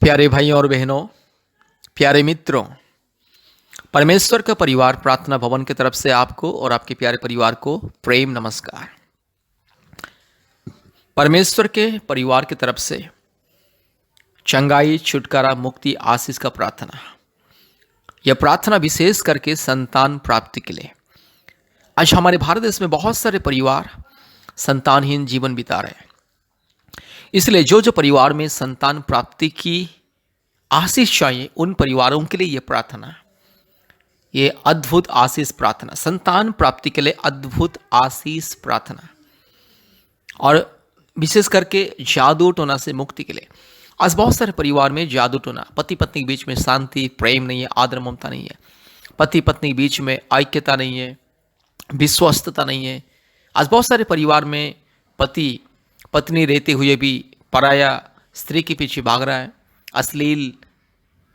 प्यारे भाइयों और बहनों, प्यारे मित्रों, परमेश्वर का परिवार प्रार्थना भवन की तरफ से आपको और आपके प्यारे परिवार को प्रेम नमस्कार। परमेश्वर के परिवार की तरफ से चंगाई, छुटकारा, मुक्ति, आशीष का प्रार्थना। यह प्रार्थना विशेष करके संतान प्राप्ति के लिए। आज हमारे भारत देश में बहुत सारे परिवार संतानहीन जीवन बिता रहे हैं। इसलिए जो परिवार में संतान प्राप्ति की आशीष चाहिए, उन परिवारों के लिए यह प्रार्थना, ये अद्भुत आशीष प्रार्थना, संतान प्राप्ति के लिए अद्भुत आशीष प्रार्थना, और विशेष करके जादू टोना से मुक्ति के लिए। आज बहुत सारे परिवार में जादू टोना, पति पत्नी के बीच में शांति, प्रेम नहीं है, आदर ममता नहीं है, पति पत्नी के बीच में ऐक्यता नहीं है, विश्वस्तता नहीं है। आज बहुत सारे परिवार में पति पत्नी रहते हुए भी पराया स्त्री के पीछे भाग रहा है, अश्लील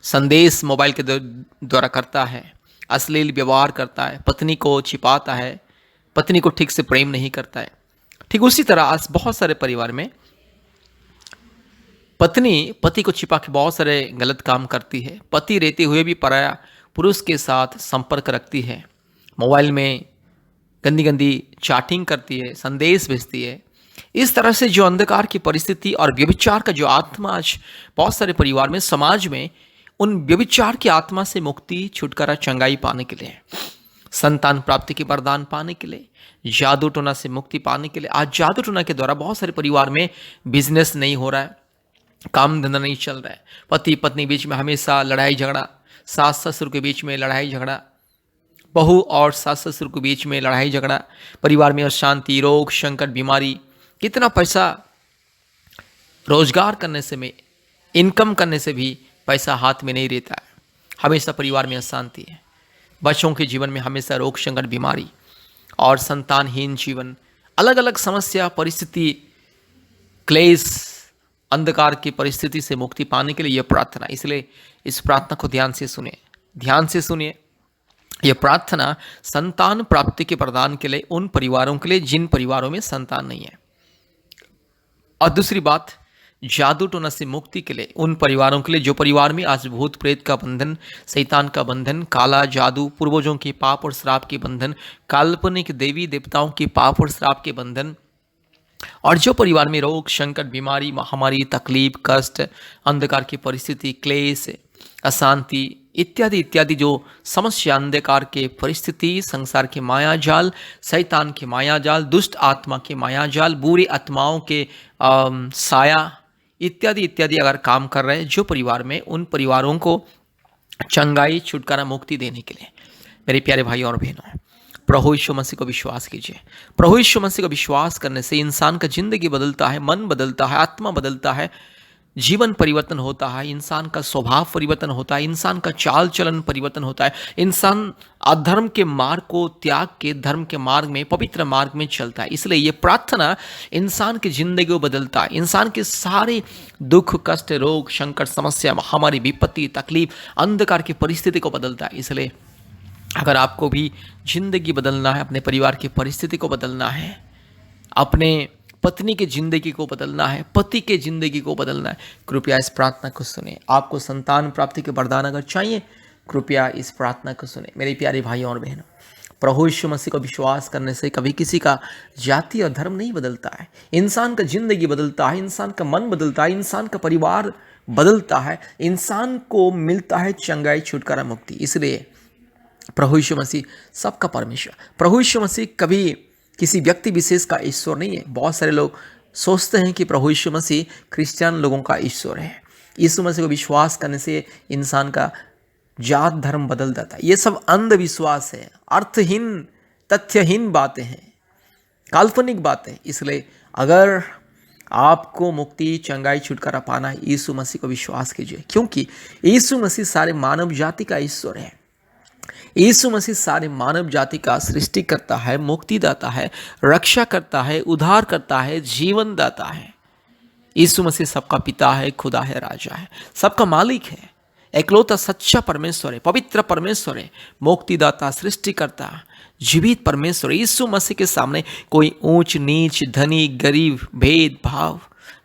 संदेश मोबाइल के द्वारा करता है, अश्लील व्यवहार करता है, पत्नी को छिपाता है, पत्नी को ठीक से प्रेम नहीं करता है। ठीक उसी तरह आज बहुत सारे परिवार में पत्नी पति को छिपा के बहुत सारे गलत काम करती है, पति रहते हुए भी पराया पुरुष के साथ संपर्क रखती है, मोबाइल में गंदी गंदी चैटिंग करती है, संदेश भेजती है। इस तरह से जो अंधकार की परिस्थिति और व्यभिचार का जो आत्मा आज बहुत सारे परिवार में, समाज में, उन व्यभिचार की आत्मा से मुक्ति, छुटकारा, चंगाई पाने के लिए, संतान प्राप्ति के वरदान पाने के लिए, जादू टोना से मुक्ति पाने के लिए। आज जादू टोना के द्वारा बहुत सारे परिवार में बिजनेस नहीं हो रहा है, काम धंधा नहीं चल रहा है, पति पत्नी बीच में हमेशा लड़ाई झगड़ा, सास ससुर के बीच में लड़ाई झगड़ा, बहू और सास ससुर के बीच में लड़ाई झगड़ा, परिवार में अशांति, रोग, संकट, बीमारी। कितना पैसा रोजगार करने से में, इनकम करने से भी पैसा हाथ में नहीं रहता है, हमेशा परिवार में अशांति है, बच्चों के जीवन में हमेशा रोग, संकट, बीमारी और संतानहीन जीवन, अलग अलग समस्या, परिस्थिति, क्लेश, अंधकार की परिस्थिति से मुक्ति पाने के लिए यह प्रार्थना। इसलिए इस प्रार्थना को ध्यान से सुनिए, ध्यान से सुनिए। यह प्रार्थना संतान प्राप्ति के प्रदान के लिए उन परिवारों के लिए जिन परिवारों में संतान नहीं है, और दूसरी बात, जादू टोना से मुक्ति के लिए उन परिवारों के लिए जो परिवार में आज भूत प्रेत का बंधन, शैतान का बंधन, काला जादू, पूर्वजों के पाप और श्राप के बंधन, काल्पनिक देवी देवताओं के पाप और श्राप के बंधन, और जो परिवार में रोग, संकट, बीमारी, महामारी, तकलीफ, कष्ट, अंधकार की परिस्थिति, क्लेश, अशांति इत्यादि इत्यादि जो समस्या, अंधकार के परिस्थिति, संसार के माया जाल, शैतान के माया जाल, दुष्ट आत्मा के माया जाल, बुरी आत्माओं के साया इत्यादि इत्यादि अगर काम कर रहे हैं जो परिवार में, उन परिवारों को चंगाई, छुटकारा, मुक्ति देने के लिए मेरे प्यारे भाइयों और बहनों, प्रभु यीशु मसीह को विश्वास कीजिए। प्रभु यीशु मसीह को विश्वास करने से इंसान का जिंदगी बदलता है, मन बदलता है, आत्मा बदलता है, जीवन परिवर्तन होता है, इंसान का स्वभाव परिवर्तन होता है, इंसान का चाल चलन परिवर्तन होता है, इंसान अधर्म के मार्ग को त्याग के धर्म के मार्ग में, पवित्र मार्ग में चलता है। इसलिए ये प्रार्थना इंसान की जिंदगी को बदलता है, इंसान के सारे दुख, कष्ट, रोग, संकट, समस्या, महामारी, विपत्ति, तकलीफ, अंधकार की परिस्थिति को बदलता है। इसलिए अगर आपको भी जिंदगी बदलना है, अपने परिवार की परिस्थिति को बदलना है, अपने पत्नी की जिंदगी को बदलना है, पति के जिंदगी को बदलना है, कृपया इस प्रार्थना को सुने। आपको संतान प्राप्ति के वरदान अगर चाहिए, कृपया इस प्रार्थना को सुने। मेरे प्यारे भाइयों और बहनों, प्रभु यीशु मसीह को विश्वास करने से कभी किसी का जाति और धर्म नहीं बदलता है, इंसान का जिंदगी बदलता है, इंसान का मन बदलता है, इंसान का परिवार बदलता है, इंसान को मिलता है चंगाई, छुटकारा, मुक्ति। इसलिए प्रभु यीशु मसीह सबका परमेश्वर, प्रभु यीशु मसीह कभी किसी व्यक्ति विशेष का ईश्वर नहीं है। बहुत सारे लोग सोचते हैं कि प्रभु यीशु मसीह क्रिश्चियन लोगों का ईश्वर है। यीशु मसीह को विश्वास करने से इंसान का जात धर्म बदल जाता है। ये सब अंधविश्वास है, अर्थहीन, तथ्यहीन बातें हैं, काल्पनिक बातें। इसलिए अगर आपको मुक्ति, चंगाई, छुटकारा पाना है, यीशु मसीह को विश्वास कीजिए, क्योंकि यीशु मसीह सारे मानव जाति का ईश्वर है। यीशु मसीह सारे मानव जाति का सृष्टि करता है, मुक्ति दाता है, रक्षा करता है, उद्धार करता है, जीवन दाता है। यीशु मसीह सबका पिता है, खुदा है, राजा है, सबका मालिक है, एकलौता सच्चा परमेश्वर है, पवित्र परमेश्वर है, मुक्तिदाता, सृष्टिकर्ता, जीवित परमेश्वर। यीशु मसीह के सामने कोई ऊंच नीच, धनी गरीब, भेदभाव,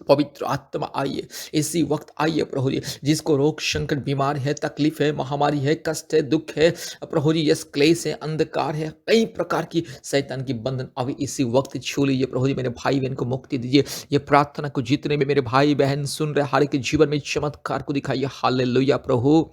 पवित्र आत्मा आइए, इसी वक्त आइए प्रभु जी। जिसको रोग संकट बीमार है, तकलीफ है, महामारी है, कष्ट है, दुख है प्रभु जी, यस क्लेश है, अंधकार है, कई प्रकार की शैतान की बंधन अभी इसी वक्त छू लीजिए प्रभु जी। मेरे भाई बहन को मुक्ति दीजिए। ये प्रार्थना को जितने भी मेरे भाई बहन सुन रहे, हर एक के जीवन में चमत्कार को दिखाइए। हालेलुया प्रभु,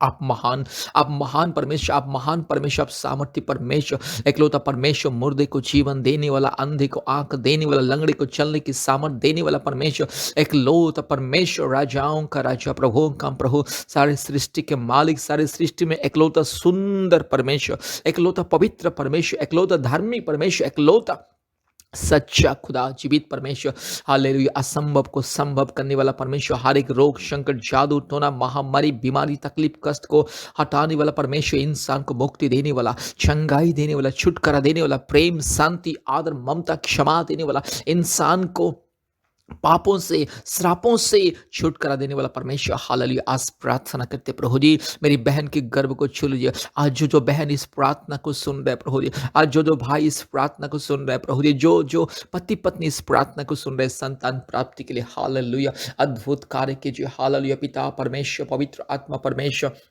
आप महान परमेश्वर, आप महान परमेश्वर, आप सामर्थ्य परमेश्वर, एकलौता परमेश्वर, मुर्दे को जीवन देने वाला, अंधे को आंख देने वाला, लंगड़े को चलने की सामर्थ देने वाला परमेश्वर, एकलौता परमेश्वर, राजाओं का राजा, प्रभुओं का प्रभु, सारे सृष्टि के मालिक, सारे सृष्टि में एकलौता सुंदर परमेश्वर, एकलौता पवित्र परमेश्वर, एकलौता धार्मिक परमेश्वर, एकलौता सच्चा खुदा, जीवित परमेश्वर। हालेलुया, असंभव को संभव करने वाला परमेश्वर, हर एक रोग संकट, जादू टोना, महामारी, बीमारी, तकलीफ, कष्ट को हटाने वाला परमेश्वर, इंसान को मुक्ति देने वाला, चंगाई देने वाला, छुटकारा देने वाला, प्रेम, शांति, आदर, ममता, क्षमा देने वाला, इंसान को पापों से, श्रापों से छुटकारा देने वाला परमेश्वर। हालेलुया, आज प्रार्थना करते प्रभु जी, मेरी बहन के गर्भ को छू लीजिए। आज जो बहन इस प्रार्थना को सुन रहे प्रभु जी, आज जो भाई इस प्रार्थना को सुन रहे प्रभु जी, जो पति पत्नी इस प्रार्थना को सुन रहे संतान प्राप्ति के लिए, हालेलुया, अद्भुत कार्य कीजिए। हालेलुया, पिता परमेश्वर, पवित्र आत्मा परमेश्वर,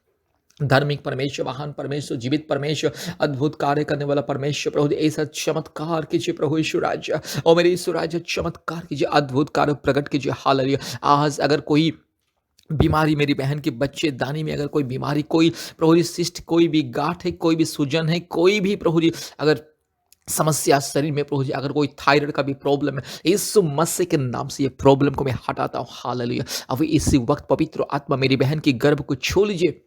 धार्मिक परमेश्वर, महान परमेश्वर, जीवित परमेश्वर, अद्भुत कार्य करने वाला परमेश्वर प्रभु जी, ऐसा चमत्कार कीजिए प्रभु यीशु राजा, और मेरे यीशु राजा चमत्कार कीजिए, अद्भुत कार्य प्रकट कीजिए। हालेलुया, आज अगर कोई बीमारी, मेरी बहन के बच्चे दानी में अगर कोई बीमारी, कोई प्रभु जी शिष्ट, कोई भी गांठ है, कोई भी सूजन है, कोई भी प्रभु जी अगर समस्या शरीर में प्रभु जी, अगर कोई थायराइड का भी प्रॉब्लम है, यीशु मसीह के नाम से ये प्रॉब्लम को मैं हटाता हूँ। हालेलुया, अभी इसी वक्त पवित्र आत्मा मेरी बहन की गर्भ को छू लीजिए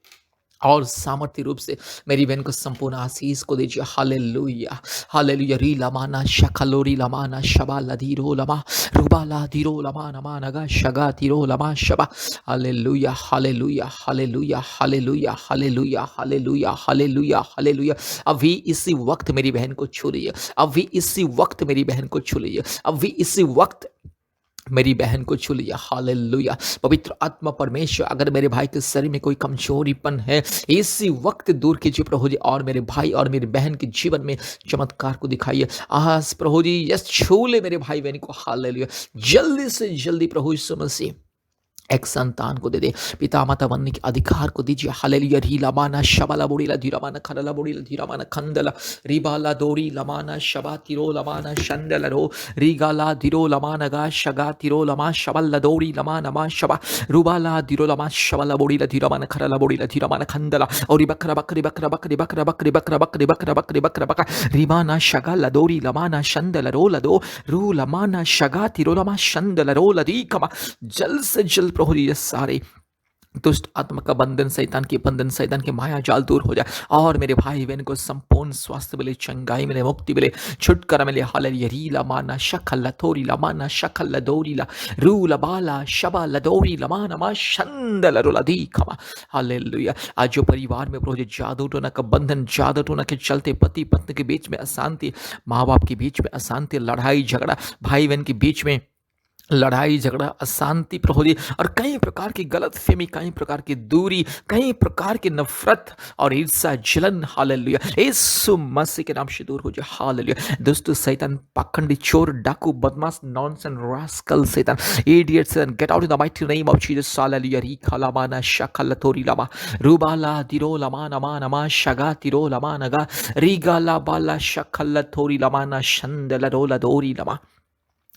और सामर्थ्य रूप से मेरी बहन को संपूर्ण आशीष को दीजिए। हालेलुया, हालेलुया, री लमाना शखलोरी लमाना शबा लधीरो लमा रुबाला धीरो लमा नमा नगा शगा धीरो लमा शबा। Hallelujah, hallelujah, hallelujah, hallelujah, hallelujah, hallelujah, hallelujah, hallelujah. अभी इसी वक्त मेरी बहन को छू लीजिए, अभी इसी वक्त मेरी बहन को छू लीजिए, अभी इसी वक्त मेरी बहन को छू लिया। हालेलुया, पवित्र आत्मा परमेश्वर, अगर मेरे भाई के शरीर में कोई कमजोरीपन है, इसी वक्त दूर कीजिए प्रभु जी, और मेरे भाई और मेरी बहन के जीवन में चमत्कार को दिखाइए। आज प्रभु जी यस छू ले मेरे भाई बहन को। हालेलुया, जल्दी से जल्दी प्रभु यीशु मसीह एक संतान को दे दे, पिता माता बनने के अधिकार को दीजिए। हालेलुया, री लमाना शबाला बोड़ीला धीरामाना खरला बोड़ीला धीरामाना खंदला रिबाला दोरी लमाना शबा तिरो लमाना शंदला रो रिगाला दिरो लमाना गा शगा तिरो लमा शबला दोरी लमा नमा शबा रुबाला दिरो लमा शबला बोड़ीला धीरामाना खरला बोड़ीला धीरामाना खंदला और बकरा बकरी बकरा बकरी बकरा बकरी बकरा बकरी बकरा बकरी बकरा बकरा रिबाना शगा लदोरी लमाना शंदला रो लदो रू लमाना शगा तिरो लमा शंदला रो लदी कमा। जल्द से जल्द प्रभु जी ये सारे दुष्ट आत्मा का बंधन, शैतान की बंधन, शैतान के माया जाल दूर हो जाए, और मेरे भाई बहन को संपूर्ण स्वास्थ्य मिले, चंगाई मिले, मुक्ति मिले, छुटकारा मिले। हालेलुया, रीला माना शखल लथोरी लमाना शखल लदोरीला रूला बाला शबा लदोरी लमाना मा शंदल रुलदी खमा। हालेलुया, आज जो परिवार में प्रभु जी जादू टोना का बंधन, जादू टोना के चलते पति पत्नी के बीच में अशांति, माँ बाप के बीच में अशांति, लड़ाई झगड़ा, भाई बहन के बीच में लड़ाई झगड़ा, अशांति प्रभु जी, और कई प्रकार की गलत फहमी, कई प्रकार की दूरी, कई प्रकार की नफरत और ईर्ष्या, जलन, हालेलुया, यीशु मसीह के नाम से दूर हो जाए। हालेलुया, दुष्ट शैतान, पाखंडी, चोर, डाकू, बदमाश, नॉनसेंस, रास्कल शैतान, इडियट शैतान, gate out in the mighty name of Jesus. Hallelujah, री खलामाना शखल तोरी लमा रुबाला दिरो लमा नमा नमा शगा तिरो लमा नगा रीगाला बाला शखल तोरी लमाना शंदला रोला दोरी लमा।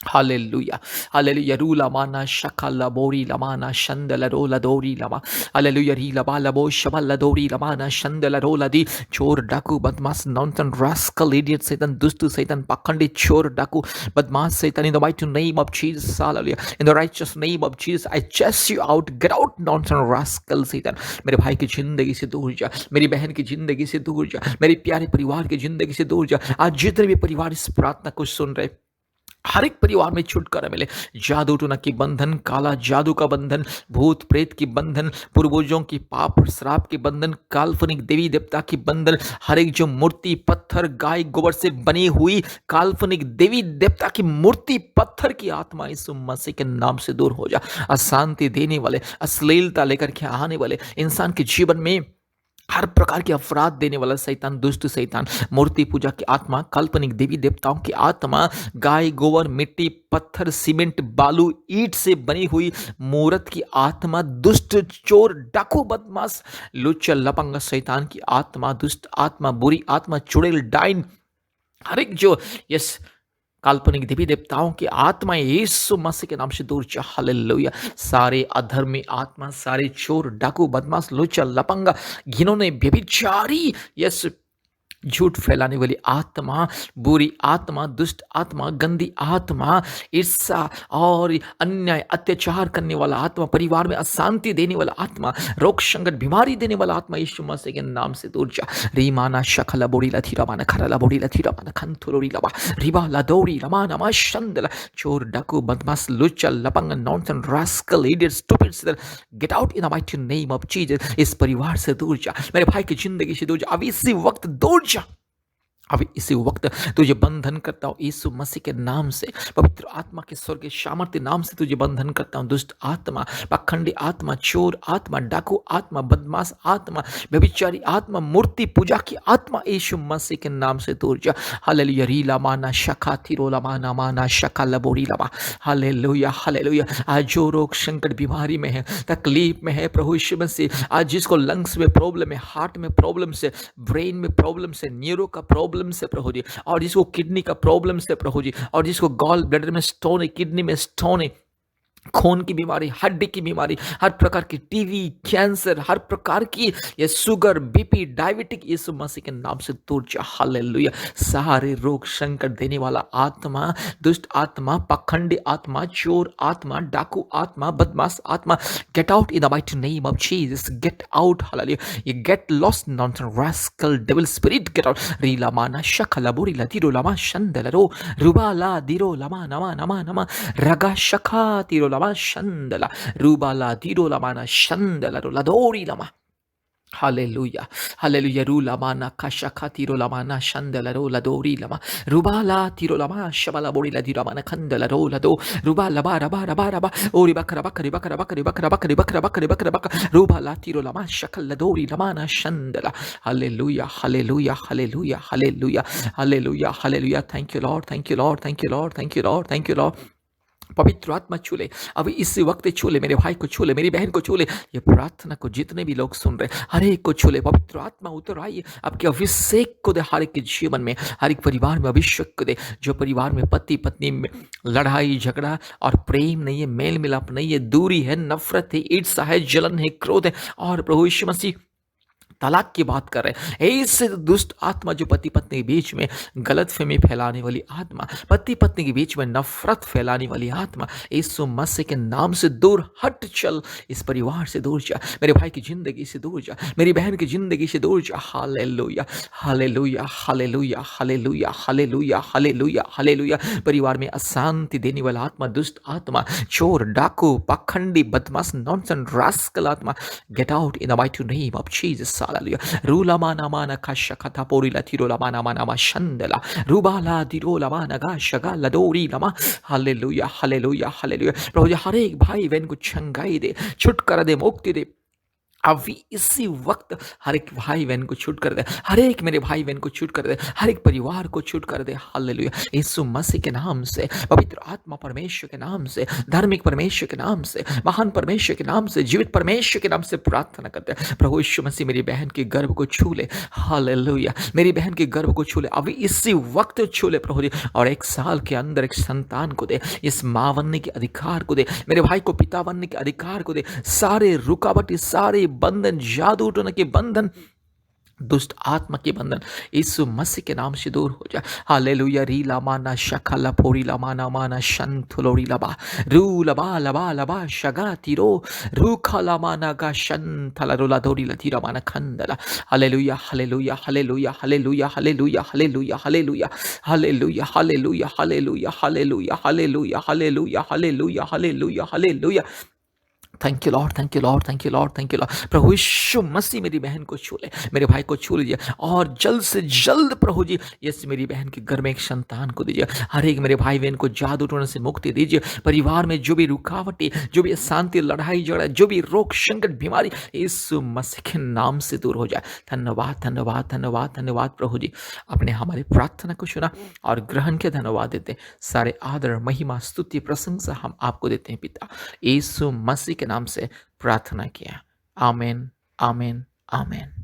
हालेलुया, हालेलुया, रूला माना शखला बोरी लमाना शंदला रोला दोरी लमा। हालेलुया, री लबा लबो शबला दोरी लमाना शंदला रोला दी। चोर, डाकू, बदमाश, नॉनसेंस, रास्कल, इडियट शैतान, दुष्ट शैतान, पाखंडी, चोर, डाकू, बदमाश शैतान, इन the mighty name of Jesus. Hallelujah, in the righteous name of Jesus I chest you out, get out nonsense rascal शैतान। मेरे भाई की जिंदगी से दूर जा, मेरी बहन की जिंदगी से दूर जा, मेरे प्यारे परिवार की जिंदगी से दूर जा। आज जितने भी परिवार इस प्रार्थना को सुन रहे, हर एक परिवार में छुटकारा मिले। जादू टोना की बंधन, काला जादू का बंधन, भूत प्रेत की बंधन, पूर्वजों की पाप और श्राप के बंधन, काल्पनिक देवी देवता की बंधन, हर एक जो मूर्ति, पत्थर, गाय गोबर से बनी हुई काल्पनिक देवी देवता की मूर्ति, पत्थर की आत्मा यीशु मसीह के नाम से दूर हो जा। अशांति देने वाले, अश्लीलता लेकर के आने वाले, इंसान के जीवन में हर प्रकार के अपराध देने वाला शैतान, दुष्ट शैतान, मूर्ति पूजा की आत्मा, काल्पनिक देवी देवताओं की आत्मा, गाय गोबर, मिट्टी, पत्थर, सीमेंट, बालू, ईंट से बनी हुई मूर्त की आत्मा, दुष्ट, चोर, डाकू, बदमाश, लुच्चा, लपंगा, शैतान की आत्मा, दुष्ट आत्मा, बुरी आत्मा, चुड़ैल, डाइन, हर एक जो यस काल्पनिक देवी देवताओं की आत्माएं यीशु मसीह के नाम से दूर जा। हालेलुया। सारे अधर्मी आत्मा, सारे चोर, डाकू, बदमाश, लुच्चा, लपंगा, घिनौने, व्यभिचारी, यस झूठ फैलाने वाली आत्मा, बुरी आत्मा, दुष्ट आत्मा, गंदी आत्मा, ईर्षा और अन्याय, अत्याचार करने वाला आत्मा, परिवार में अशांति देने वाला आत्मा, रोग संकट, बीमारी देने वाला आत्मा यीशु मसीह के नाम से दूर जा। रीमाना शकला बोड़ी लथी रमाना खरला बोड़ी लथी रमाना खंथुलोड़ी लबा रिबा लदौड़ी रमाना मा शंदला चोर डाकू बदमाश लुच्चा लपंग nonsense rascal idiot stupid get out in the mighty name of Jesus. इस परिवार से दूर जा, मेरे भाई की जिंदगी से दूर जा, अभी इसी वक्त दूर जा। अभी इसी वक्त तुझे बंधन करता हूँ यीशु मसीह के नाम से, पवित्र आत्मा के स्वर्ग के सामर्थ्य नाम से तुझे बंधन करता हूँ। दुष्ट आत्मा, पाखंडी आत्मा, चोर आत्मा, डाकू आत्मा, बदमाश आत्मा, व्यभिचारी आत्मा, मूर्ति पूजा की आत्मा यीशु मसीह के नाम से दूर जा। हालेलुया। रीला माना शका तिरोला माना माना शका लबोरी लबा। Hallelujah hallelujah. आज जो रोग संकट बीमारी में है, तकलीफ में है, प्रभु यीशु मसीह, आज जिसको लंग्स में प्रॉब्लम है, हार्ट में प्रॉब्लम से, ब्रेन में प्रॉब्लम से, न्यूरो का प्रॉब्लम से प्रभु जी, और जिसको किडनी का प्रॉब्लम से प्रभु जी, और जिसको गॉल ब्लैडर में स्टोन है, किडनी में स्टोन है, खून की बीमारी, हड्डी की बीमारी, हर प्रकार की टीवी, कैंसर, हर प्रकार की ये शुगर, बीपी, डायबिटिक, यीशु मसीह के नाम से दूर जा। हालेलुया। सारे रोग संकट देने वाला आत्मा, दुष्ट आत्मा, पाखंडी आत्मा, चोर आत्मा, डाकू आत्मा, बदमाश आत्मा, get out in the mighty name of Jesus. Get out. Hallelujah. ये get lost nonsense rascal devil spirit get out. रीला माना शखला बोरी लतिरो लमा शंदलरो रुबाला दिरो लमा नमा नमा नमा रगा शखा तिरो lama shandala rubala tiro lamana shandala roladori lama. Hallelujah hallelujah. रूला माना कशा तिरो लमाना शंदला रोला दोरी लमा रुबाला तिरो लमा शबला बोड़ी लदी रमाना खंदला रोला दो रुबा लबा रबा रबा रबा ओरी बकरा बकरी बकरा बकरी बकरा बकरी बकरा बकरी बकरा बक रुबाला तिरो लमा शकल दोरी लमाना शंदला। Hallelujah hallelujah hallelujah hallelujah hallelujah hallelujah. Thank you lord, thank you lord, thank you lord, thank you lord, thank you lord. पवित्र आत्मा छू ले, अभी इस वक्त छू ले, मेरे भाई को छू ले, मेरी बहन को छू ले, ये प्रार्थना को जितने भी लोग सुन रहे हर एक को छू ले। पवित्र आत्मा उतर आइए, आपके अभिषेक को दे हर एक के जीवन में, हर एक परिवार में अभिषेक को दे। जो परिवार में पति पत्नी में लड़ाई झगड़ा और प्रेम नहीं है, मेल मिलाप नहीं है, दूरी है, नफरत है, ईर्ष्या है, जलन है, क्रोध है, और प्रभु यीशु मसीह तलाक की बात कर रहे हैं, ऐसे दुष्ट आत्मा जो पति पत्नी के बीच में गलतफहमी फैलाने वाली आत्मा, पति पत्नी के बीच में नफरत फैलाने वाली आत्मा, यीशु मसीह के नाम से दूर हट चल। इस परिवार से दूर जा, मेरे भाई की जिंदगी से दूर जा, मेरी बहन की जिंदगी से दूर जा। Hallelujah hallelujah hallelujah hallelujah hallelujah hallelujah hallelujah. परिवार में अशांति देने वाला आत्मा, दुष्ट आत्मा, चोर डाकू पाखंडी बदमाश नॉनसेंस रास्कल आत्मा, get out in the mighty name of Jesus. Hallelujah. Rula mana mana kasha kata pori la tiro la mana mana ma shandela. Rubala diro la mana gasha gala dori lama. Hallelujah. Hallelujah. Hallelujah. प्रभु जी हर एक भाई बहन को छंगाई दे, छुटकारा दे, मुक्ति दे। अभी इसी वक्त हर एक भाई बहन को छूट कर दे, हर एक मेरे भाई बहन को छूट कर दे, हर एक परिवार को छूट कर दे। हालेलुया। यीशु मसीह के नाम से, पवित्र आत्मा परमेश्वर के नाम से, धार्मिक परमेश्वर के नाम से, महान परमेश्वर के नाम से, जीवित परमेश्वर के नाम से प्रार्थना करते हैं। प्रभु यीशु मसीह मेरी बहन के गर्भ को छू ले। हालेलुया। मेरी बहन के गर्भ को छू ले, अभी इसी वक्त छू ले प्रभु जी, और 1 साल के अंदर एक संतान को दे, इस माँ बनने के अधिकार को दे, मेरे भाई को पिता बनने के अधिकार को दे। सारे रुकावट, सारे बंधन, जादू टोने के बंधन, दुष्ट आत्मा के बंधन यीशु मसीह के नाम से दूर हो जा। हालेलुया। री लामाना शखला फोरी लामाना माना शंथुलोरी लबा रू लबा लबा लबा शगा तिरो रू खलामाना गा शंथला रोला दोरी लतीरा माना खंदला। Hallelujah hallelujah hallelujah hallelujah hallelujah hallelujah hallelujah hallelujah hallelujah hallelujah hallelujah hallelujah hallelujah hallelujah hallelujah hallelujah. Thank you lord, thank you lord, thank you lord, thank you lord. प्रभु यीशु मसीह मेरी बहन को छू ले, मेरे भाई को छू लीजिए और जल्द से जल्द प्रभु जी यस मेरी बहन के घर में एक संतान को दीजिए। हर एक मेरे भाई बहन को जादू टोने से मुक्ति दीजिए। परिवार में जो भी रुकावटें, जो भी अशांति, लड़ाई झगड़ा, जो भी रोग संकट बीमारी यीशु मसीह के नाम से दूर हो जाए। धन्यवाद, धन्यवाद, धन्यवाद, धन्यवाद प्रभु जी, आपने हमारी प्रार्थना को सुना और ग्रहण के धन्यवाद देते हैं। सारे आदर, महिमा, स्तुति, प्रशंसा हम आपको देते हैं पिता, यीशु मसीह के नाम से प्रार्थना किया। आमीन, आमीन, आमीन।